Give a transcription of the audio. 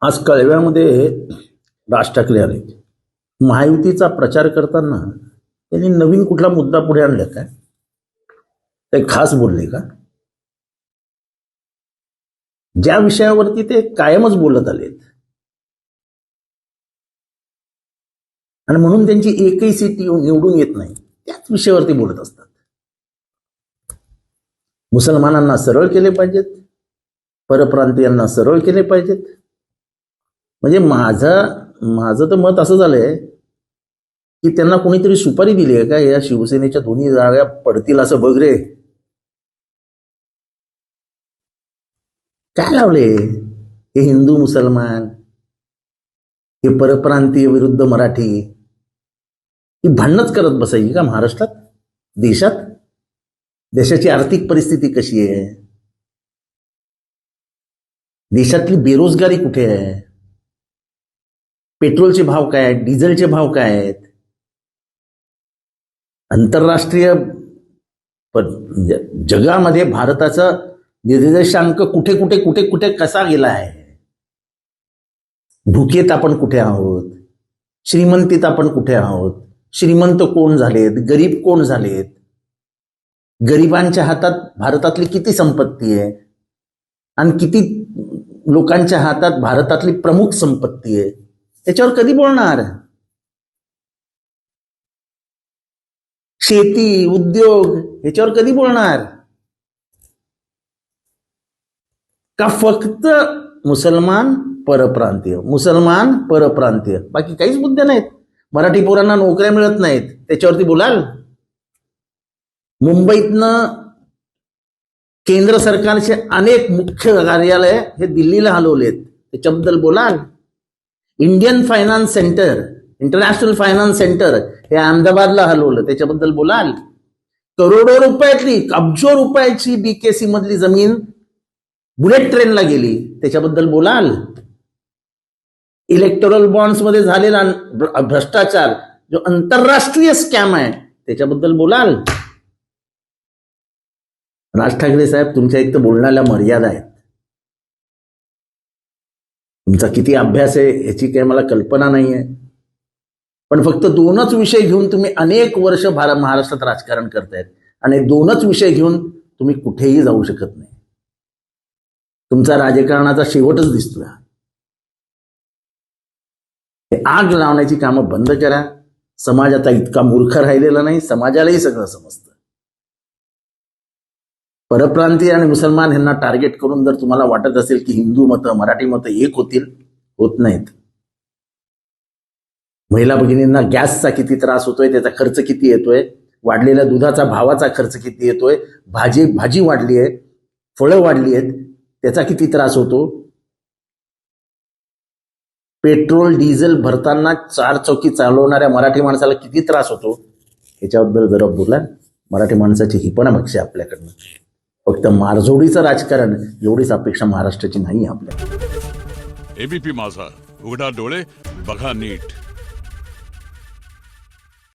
आज कळव्यामध्ये राज ठाकरे आले. महायुतीचा प्रचार करताना त्यांनी नवीन कुठला मुद्दा पुढे आणला काय? ते खास बोलले का? ज्या विषयावरती ते कायमच बोलत आलेत आणि म्हणून त्यांची एकही सीट निवडून येत नाही, त्याच विषयावरती बोलत असतात. मुसलमानांना सरळ केले पाहिजेत, परप्रांतीयांना सरळ केले पाहिजेत. म्हणजे माझं तर मत असं झालंय की त्यांना कोणीतरी सुपारी दिली आहे का, या शिवसेनेच्या दोन्ही जागा पडतील असं बघ रे. काय लावले हे हिंदू मुसलमान, हे परप्रांतीय विरुद्ध मराठी, ही भांडणच करत बसायची का महाराष्ट्रात? देशाची आर्थिक परिस्थिती कशी आहे? देशातली बेरोजगारी कुठे आहे? पेट्रोलचे भाव काय आहेत? डिझेलचे भाव काय आहेत? आंतरराष्ट्रीय जगामध्ये भारताचा निर्देशांक कुठे कुठे कुठे कुठे कसा गेला आहे? भुकेत आपण कुठे आहोत? श्रीमंतीत आपण कुठे आहोत? श्रीमंत कोण झालेत? गरीब कोण झालेत? गरिबांच्या हातात भारतातली किती संपत्ती आहे आणि किती लोकांच्या हातात भारतातली प्रमुख संपत्ती आहे? त्याच्यावर कधी बोलणार? शेती, उद्योग, ह्याच्यावर कधी बोलणार? का फक्त मुसलमान परप्रांतीय, मुसलमान परप्रांतीय, बाकी काहीच मुद्दे नाहीत? मराठी पोरांना नोकऱ्या मिळत नाहीत, त्याच्यावरती बोलाल? मुंबईतनं केंद्र सरकारचे अनेक मुख्य कार्यालय हे दिल्लीला हलवलेत, त्याच्याबद्दल बोलाल? Indian finance centre, international finance centre हे अहमदाबादला हलवलं, त्याच्याबद्दल बोलाल? करोडो रुपयातली, अब्जो रुपयाची बीकेसी मधली जमीन बुलेट ट्रेनला गेली, त्याच्याबद्दल बोलाल? इलेक्टोरल बॉन्ड्स मध्ये झालेला भ्रष्टाचार, जो आंतरराष्ट्रीय स्कॅम आहे, त्याच्याबद्दल बोलाल? राज ठाकरे साहेब, तुमच्या इथं बोलण्याला मर्यादा आहेत. तुमचा किती अभ्यास आहे याची काही मला कल्पना नाहीये, पण फक्त दोनच विषय घेऊन तुम्ही अनेक वर्ष महाराष्ट्रात राजकारण करतायत आणि दोनच विषय घेऊन तुम्ही कुठेही जाऊ शकत नाही. तुमचा राजकारणाचा शेवटच दिसतोय. आग लावण्याची कामं बंद करा. समाज आता इतका मूर्ख राहिलेला नाही, समाजालाही सगळं समजतं. परप्रांतीय आणि मुसलमान यांना टार्गेट करून जर तुम्हाला वाटत असेल की हिंदू मतं, मराठी मतं एक होतील, होत नाहीत. महिला भगिनींना गॅसचा किती त्रास होतोय, त्याचा खर्च किती येतोय, वाढलेल्या दुधाचा भावाचा खर्च किती येतोय, भाजी वाढली आहे, फळं वाढली आहेत, त्याचा किती त्रास होतो. पेट्रोल डिझेल भरताना चारचौकी चालवणाऱ्या मराठी माणसाला किती त्रास होतो, याच्याबद्दल जरा बोला. मराठी माणसाची ही पण अपेक्षा आपल्याकडनं. फक्त मारझोडीचं राजकारण एवढीच अपेक्षा महाराष्ट्राची नाही आपल्याकडे. एबीपी माझा, उघडा डोळे बघा नीट.